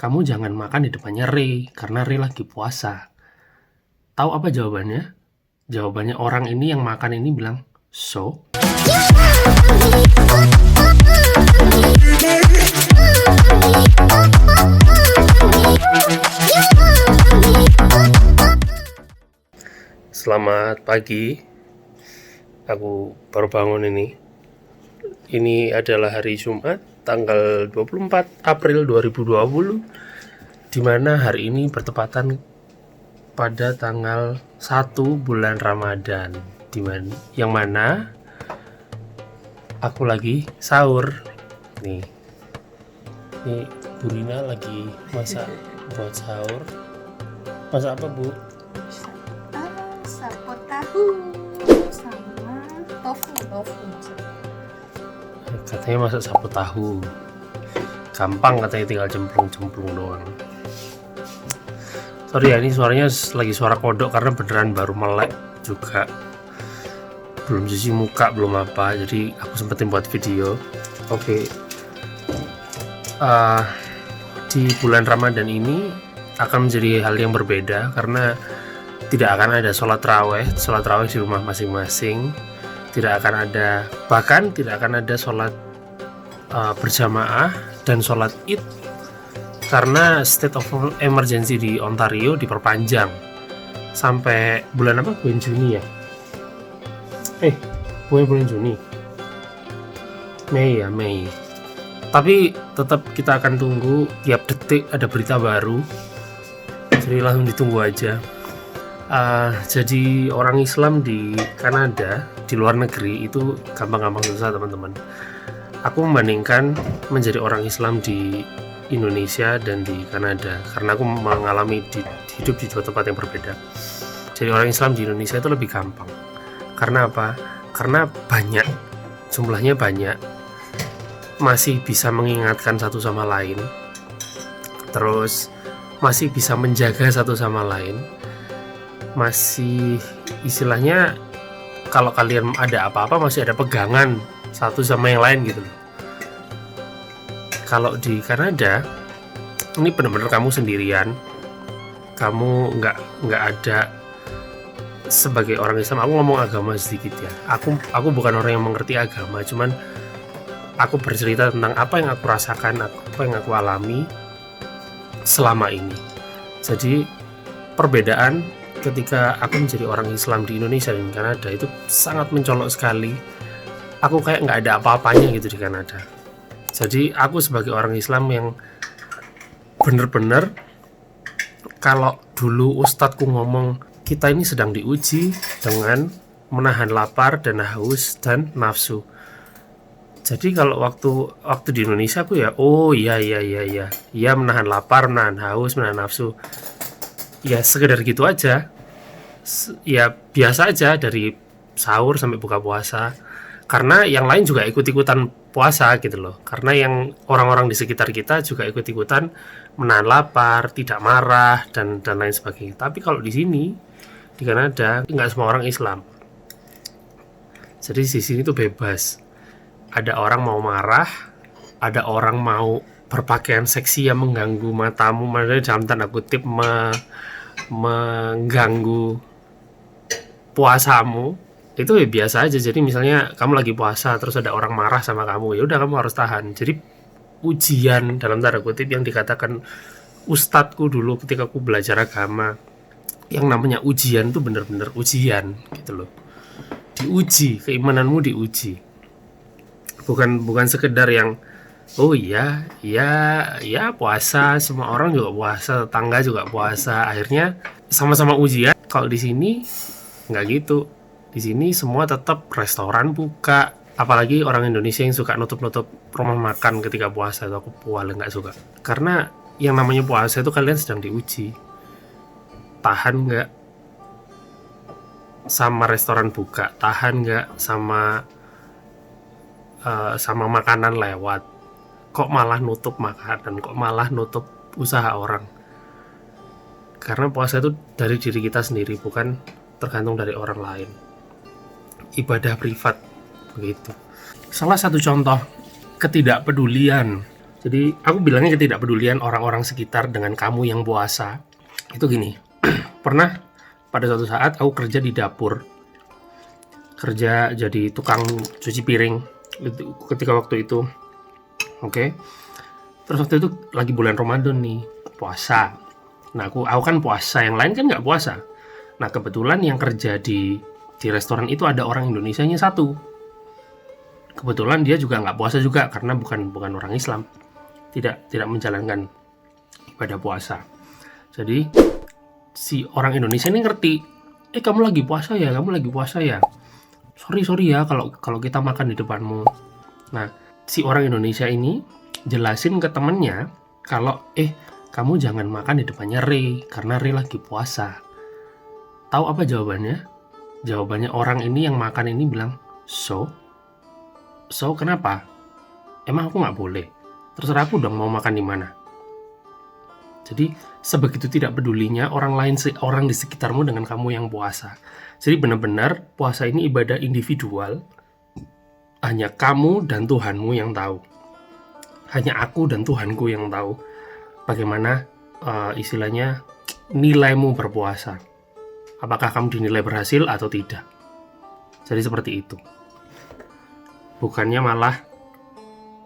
kamu jangan makan di depannya Ray, karena Ray lagi puasa. Tahu apa jawabannya? Jawabannya orang ini yang makan ini bilang, so? Selamat pagi. Aku baru bangun ini. Ini adalah hari Jumat, tanggal 24 April 2020, di mana hari ini bertepatan pada tanggal 1 bulan Ramadan, yang mana aku lagi sahur. Nih Bu Rina lagi masak buat sahur. Masak apa, Bu? Sapo tahu sama tofu. Katanya masak sapu tahu. Gampang katanya, tinggal cemplung doang. Sorry ya, ini suaranya lagi suara kodok karena beneran baru melek juga. Belum cuci muka, belum apa. Jadi aku sempetin buat video. Oke. Di bulan Ramadan ini akan menjadi hal yang berbeda karena tidak akan ada sholat raweh di rumah masing-masing. Bahkan tidak akan ada sholat berjamaah dan sholat id karena state of emergency di Ontario diperpanjang sampai bulan apa? Bulan Juni ya? Bulan Juni? Mei. Tapi tetap kita akan tunggu, tiap detik ada berita baru, jadi langsung ditunggu aja. Jadi orang Islam di Kanada, di luar negeri itu gampang-gampang susah, teman-teman. Aku membandingkan menjadi orang Islam di Indonesia dan di Kanada karena aku mengalami hidup di dua tempat yang berbeda. Jadi orang Islam di Indonesia itu lebih gampang. Karena apa? Karena jumlahnya banyak, masih bisa mengingatkan satu sama lain, terus masih bisa menjaga satu sama lain, masih istilahnya kalau kalian ada apa-apa masih ada pegangan satu sama yang lain gitu loh. Kalau di Kanada ini benar-benar kamu sendirian, kamu nggak ada. Sebagai orang Islam, aku ngomong agama sedikit ya, aku bukan orang yang mengerti agama, cuman aku bercerita tentang apa yang aku rasakan, apa yang aku alami selama ini. Jadi perbedaan ketika aku menjadi orang Islam di Indonesia dan Kanada itu sangat mencolok sekali. Aku kayak nggak ada apa-apanya gitu di Kanada. Jadi aku sebagai orang Islam yang bener-bener, kalau dulu ustadku ngomong kita ini sedang diuji dengan menahan lapar dan haus dan nafsu. Jadi kalau waktu di Indonesia aku ya, iya menahan lapar, menahan haus, menahan nafsu. Ya sekedar gitu aja. Ya biasa aja dari sahur sampai buka puasa. Karena yang lain juga ikut-ikutan puasa gitu loh. Karena yang orang-orang di sekitar kita juga ikut-ikutan menahan lapar, tidak marah dan lain sebagainya. Tapi kalau di sini di Kanada nggak semua orang Islam. Jadi di sini tuh bebas. Ada orang mau marah, ada orang mau berpakaian seksi yang mengganggu matamu, maksudnya dalam tanda kutip mengganggu puasamu. Itu ya biasa aja. Jadi misalnya kamu lagi puasa terus ada orang marah sama kamu, ya udah kamu harus tahan. Jadi ujian dalam tanda kutip yang dikatakan ustadku dulu ketika aku belajar agama, yang namanya ujian itu bener-bener ujian gitu loh. Diuji, keimananmu diuji. Bukan sekedar yang iya puasa, semua orang juga puasa, tetangga juga puasa, akhirnya sama-sama ujian. Kalau di sini nggak gitu. Di sini semua tetap restoran buka, apalagi orang Indonesia yang suka nutup rumah makan ketika puasa, itu aku paling nggak suka. Karena yang namanya puasa itu kalian sedang diuji, tahan nggak sama restoran buka, tahan nggak sama makanan lewat, kok malah nutup makanan, kok malah nutup usaha orang. Karena puasa itu dari diri kita sendiri, bukan tergantung dari orang lain. Ibadah privat begitu. Salah satu contoh ketidakpedulian Jadi aku bilangnya ketidakpedulian orang-orang sekitar dengan kamu yang puasa itu gini. Pernah pada suatu saat aku kerja di dapur, kerja jadi tukang cuci piring ketika waktu itu. Oke. Terus waktu itu lagi bulan Ramadan nih, puasa. Nah aku kan puasa, yang lain kan nggak puasa. Nah kebetulan yang kerja di restoran itu ada orang Indonesianya satu. Kebetulan dia juga nggak puasa juga karena bukan orang Islam, tidak menjalankan ibadah puasa. Jadi si orang Indonesia ini ngerti, kamu lagi puasa ya, sorry ya kalau kita makan di depanmu. Nah si orang Indonesia ini jelasin ke temennya kalau kamu jangan makan di depannya Ray karena Ray lagi puasa. Tahu apa jawabannya? Jawabannya orang ini yang makan ini bilang, so kenapa? Emang aku nggak boleh? Terserah aku dong mau makan di mana. Jadi sebegitu tidak pedulinya orang di sekitarmu dengan kamu yang puasa. Jadi benar-benar puasa ini ibadah individual. Hanya kamu dan Tuhanmu yang tahu. Hanya aku dan Tuhanku yang tahu bagaimana istilahnya nilaimu berpuasa. Apakah kamu dinilai berhasil atau tidak? Jadi seperti itu. Bukannya malah,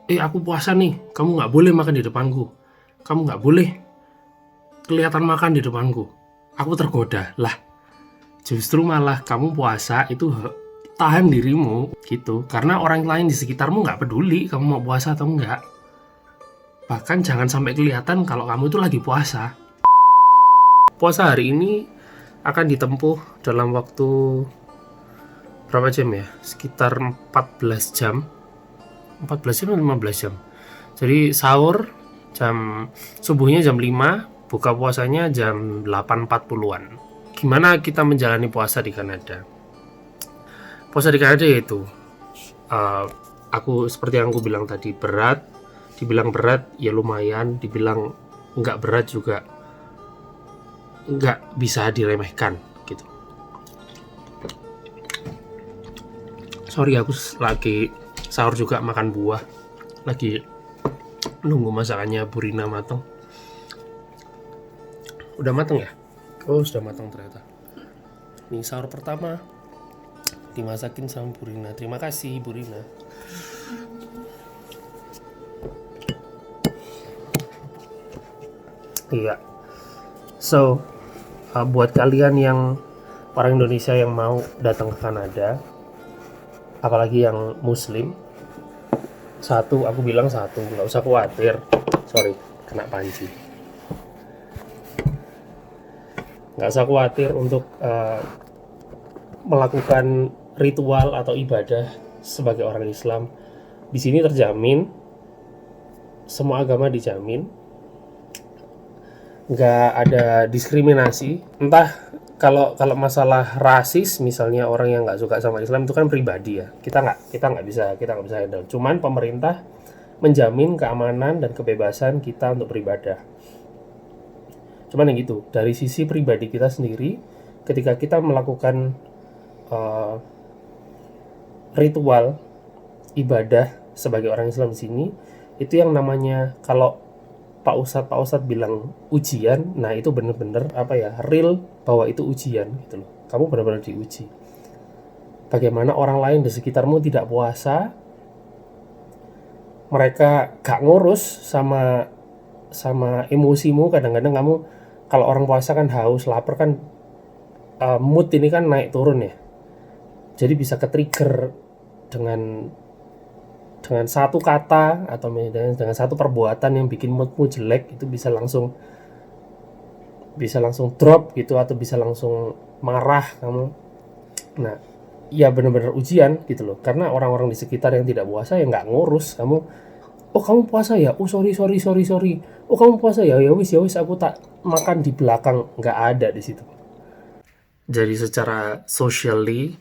aku puasa nih, kamu nggak boleh makan di depanku. Kamu nggak boleh kelihatan makan di depanku. Aku tergoda. Lah, justru malah kamu puasa itu tahan dirimu gitu. Karena orang lain di sekitarmu nggak peduli kamu mau puasa atau enggak. Bahkan jangan sampai kelihatan kalau kamu itu lagi puasa. Puasa hari ini akan ditempuh dalam waktu berapa jam ya? Sekitar 14 jam. 14 jam atau 15 jam. Jadi sahur subuhnya jam 5, buka puasanya jam 8.40-an. Gimana kita menjalani puasa di Kanada? Puasa di Kanada yaitu aku seperti yang aku bilang tadi, berat. Dibilang berat ya lumayan, dibilang nggak berat juga nggak bisa diremehkan gitu. Sorry, aku lagi sahur juga makan buah, lagi nunggu masakannya Burina matang. Udah matang ya? Oh sudah matang ternyata. Ini sahur pertama dimasakin sama Burina. Terima kasih Burina. Iya. So buat kalian yang orang Indonesia yang mau datang ke Kanada, apalagi yang Muslim, aku bilang nggak usah khawatir. Sorry, kena panci. Nggak usah khawatir untuk melakukan ritual atau ibadah sebagai orang Islam. Di sini terjamin, semua agama dijamin, nggak ada diskriminasi. Entah kalau masalah rasis, misalnya orang yang nggak suka sama Islam itu kan pribadi ya. Kita nggak bisa handle. Cuman pemerintah menjamin keamanan dan kebebasan kita untuk beribadah. Cuman yang gitu, dari sisi pribadi kita sendiri, ketika kita melakukan ritual ibadah sebagai orang Islam di sini, itu yang namanya, kalau Pak Ustadz bilang ujian, nah itu bener-bener real bahwa itu ujian gitu loh. Kamu benar-benar diuji. Bagaimana orang lain di sekitarmu tidak puasa, mereka gak ngurus sama emosimu. Kadang-kadang kamu kalau orang puasa kan haus, lapar kan, mood ini kan naik turun ya. Jadi bisa ke-trigger dengan satu kata atau dengan satu perbuatan yang bikin moodmu jelek, itu bisa langsung drop gitu, atau bisa langsung marah kamu. Nah, ya benar-benar ujian gitu loh, karena orang-orang di sekitar yang tidak puasa ya nggak ngurus kamu. Oh kamu puasa ya? Oh sorry. Oh kamu puasa ya? Ya wis aku tak makan di belakang. Nggak ada di situ. Jadi secara socially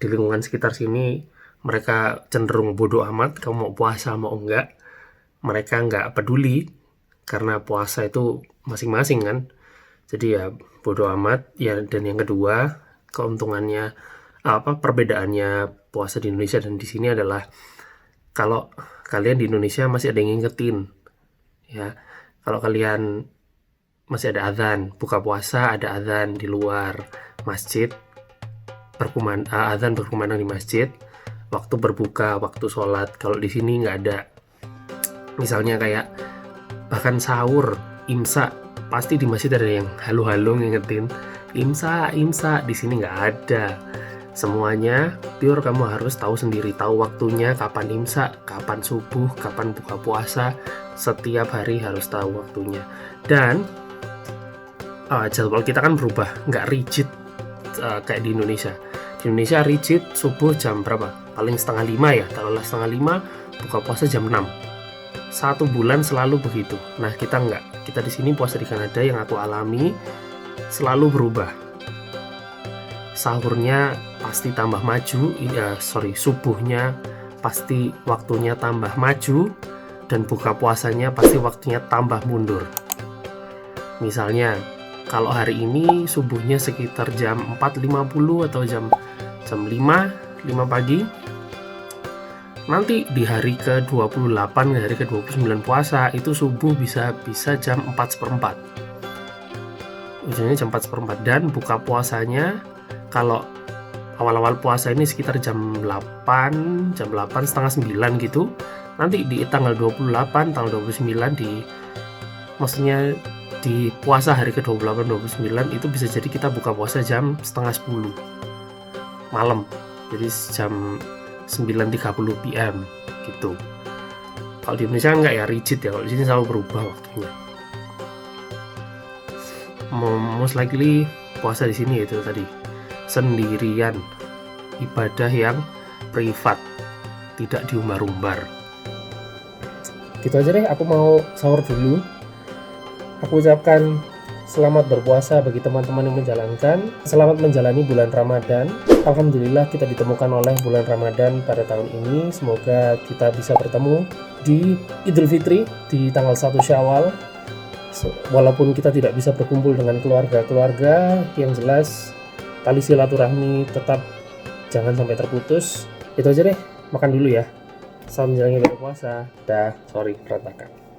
di lingkungan sekitar sini, mereka cenderung bodoh amat kamu mau puasa mau enggak. Mereka nggak peduli karena puasa itu masing-masing kan. Jadi ya bodoh amat ya. Dan yang kedua, keuntungannya perbedaannya puasa di Indonesia dan di sini adalah, kalau kalian di Indonesia masih ada yang ngingetin ya. Kalau kalian masih ada adzan, buka puasa ada adzan di luar masjid, adzan berkumandang di masjid, waktu berbuka, waktu sholat. Kalau di sini nggak ada. Misalnya kayak bahkan sahur, imsak, pasti di masjid ada yang halo-halo ngingetin imsak. Di sini nggak ada. Semuanya pure kamu harus tahu sendiri, tahu waktunya, kapan imsak, kapan subuh, kapan buka puasa. Setiap hari harus tahu waktunya. Dan jadwal kita kan berubah, nggak rigid kayak di Indonesia. Di Indonesia rigid subuh jam berapa? Paling setengah 5 ya, taruhlah setengah 5, buka puasa jam 6. 1 bulan selalu begitu. Nah kita nggak, kita di sini puasa di Kanada yang aku alami selalu berubah. Sahurnya pasti tambah maju, subuhnya pasti waktunya tambah maju, dan buka puasanya pasti waktunya tambah mundur. Misalnya kalau hari ini subuhnya sekitar jam 4.50 atau jam 5 pagi, nanti di hari ke-28, hari ke-29 puasa itu subuh bisa jam 4:04, ujungnya jam 4:04. Dan buka puasanya kalau awal-awal puasa ini sekitar jam 8, setengah 9 gitu. Nanti di tanggal 28, tanggal 29 maksudnya di puasa hari ke-28, 29 itu bisa jadi kita buka puasa jam setengah 10 malam. Jadi jam 9.30 PM gitu. Kalau di Indonesia enggak ya, rigid ya. Kalau di sini selalu berubah waktunya. Most likely puasa di sini itu tadi sendirian, ibadah yang privat, tidak diumbar-umbar. Gitu aja deh, aku mau sahur dulu. Aku ucapkan selamat berpuasa bagi teman-teman yang menjalankan. Selamat menjalani bulan Ramadan. Alhamdulillah kita ditemukan oleh bulan Ramadan pada tahun ini. Semoga kita bisa bertemu di Idul Fitri di tanggal 1 Syawal. Walaupun kita tidak bisa berkumpul dengan keluarga-keluarga, yang jelas tali silaturahmi tetap jangan sampai terputus. Itu aja deh, makan dulu ya. Salam menjalani berpuasa. Sorry berantakan.